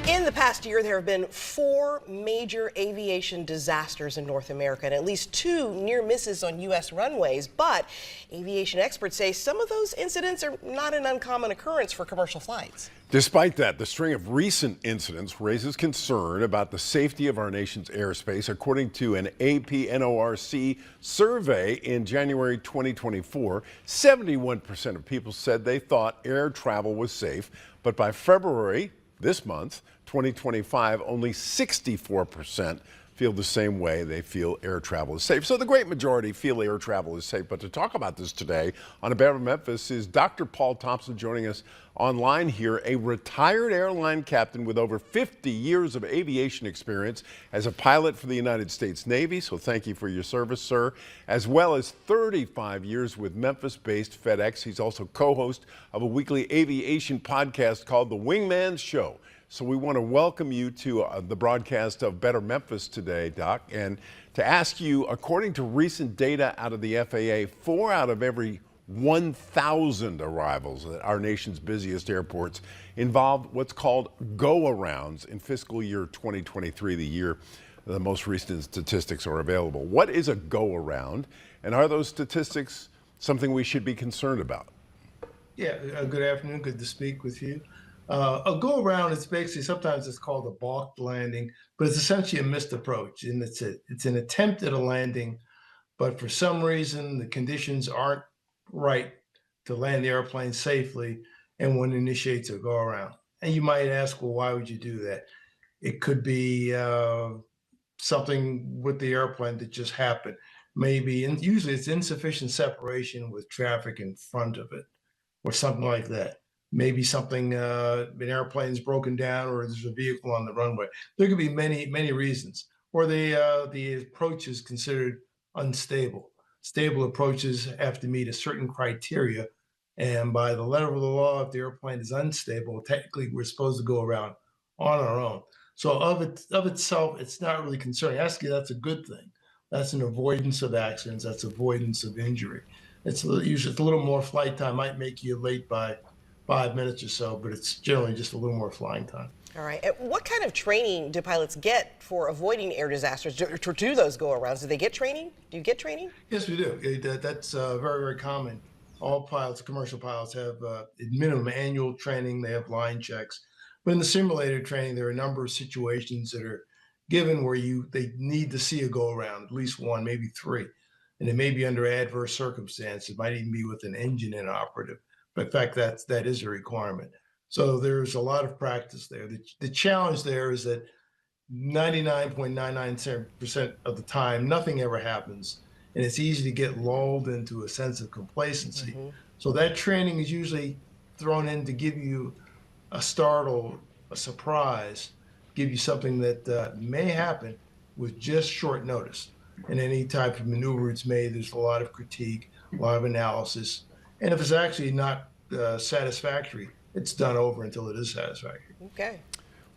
In the past year, there have been 4 major aviation disasters in North America and at least 2 near misses on U.S. runways. But aviation experts say some of those incidents are not an uncommon occurrence for commercial flights. Despite that, the string of recent incidents raises concern about the safety of our nation's airspace. According to an AP-NORC survey in January 2024, 71% of people said they thought air travel was safe. But by February this month, 2025, only 64% feel the same way. They feel air travel is safe. So the great majority feel air travel is safe. But to talk about this today on A Better Memphis is Dr. Paul Thompson, joining us online here, a retired airline captain with over 50 years of aviation experience as a pilot for the United States Navy. So thank you for your service, sir, as well as 35 years with Memphis-based FedEx. He's also co-host of a weekly aviation podcast called The Wingman Show. So we want to welcome you to the broadcast of Better Memphis today, Doc, and to ask you, according to recent data out of the FAA, 4 out of every 1,000 arrivals at our nation's busiest airports involved what's called go-arounds in fiscal year 2023, the year the most recent statistics are available. What is a go-around, and are those statistics something we should be concerned about? Yeah, good afternoon. Good to speak with you. A go-around is basically, sometimes it's called a balked landing, but it's essentially a missed approach. And it's an attempt at a landing, but for some reason, the conditions aren't right to land the airplane safely, and one initiates a go-around. And you might ask, well, why would you do that? It could be something with the airplane that just happened. Maybe, and usually it's insufficient separation with traffic in front of it, or something like that. Maybe something, an airplane's broken down, or there's a vehicle on the runway. There could be many reasons. Or the approach is considered unstable. Stable approaches have to meet a certain criteria. And by the letter of the law, if the airplane is unstable, technically we're supposed to go around on our own. So of itself, it's not really concerning. Actually, that's a good thing. That's an avoidance of accidents. That's avoidance of injury. It's usually a little more flight time, might make you late by 5 minutes or so, but it's generally just a little more flying time. All right. And what kind of training do pilots get for avoiding air disasters, to do those go-arounds? Do they get training? Do you get training? Yes, we do. That's very common. All pilots, commercial pilots, have minimum annual training. They have line checks. But in the simulator training, there are a number of situations that are given where they need to see a go-around, at least 1, maybe 3. And it may be under adverse circumstances. It might even be with an engine inoperative. But in fact, that is a requirement. So there's a lot of practice there. The challenge there is that 99.997% of the time, nothing ever happens. And it's easy to get lulled into a sense of complacency. Mm-hmm. So that training is usually thrown in to give you a startle, a surprise, give you something that may happen with just short notice. And any type of maneuver it's made, there's a lot of critique, a lot of analysis. And if it's actually not satisfactory, it's done over until it is satisfactory. Okay.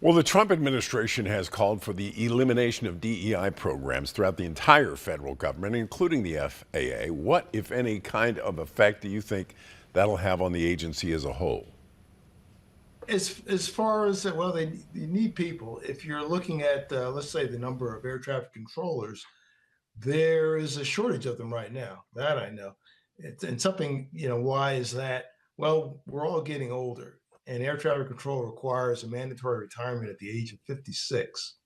Well, the Trump administration has called for the elimination of DEI programs throughout the entire federal government, including the FAA. What, if any, kind of effect do you think that'll have on the agency as a whole? As far as, well, they need people. If you're looking at, let's say, the number of air traffic controllers, there is a shortage of them right now. That I know. And something, why is that? Well, we're all getting older, and air traffic control requires a mandatory retirement at the age of 56.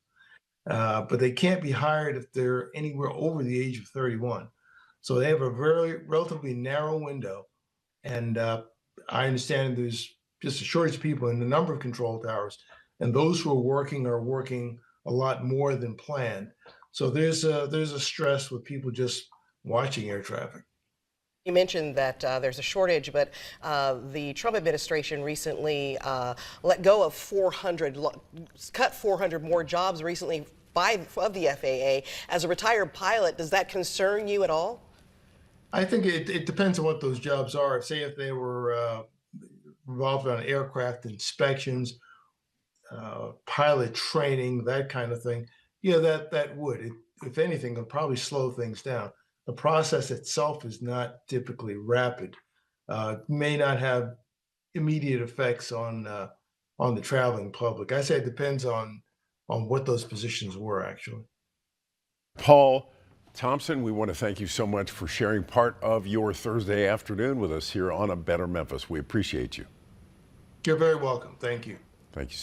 But they can't be hired if they're anywhere over the age of 31. So they have a relatively narrow window. And I understand there's just a shortage of people in the number of control towers, and those who are working a lot more than planned. So there's a stress with people just watching air traffic. You mentioned that there's a shortage, but the Trump administration recently let go of cut 400 more jobs recently of the FAA. As a retired pilot, does that concern you at all? I think it depends on what those jobs are. Say if they were revolved around aircraft inspections, pilot training, that kind of thing. Yeah, that would. If anything, it'll probably slow things down. The process itself is not typically rapid. May not have immediate effects on on the traveling public. I say it depends on what those positions were actually. Paul Thompson, we want to thank you so much for sharing part of your Thursday afternoon with us here on A Better Memphis. We appreciate you. You're very welcome. Thank you. Thank you.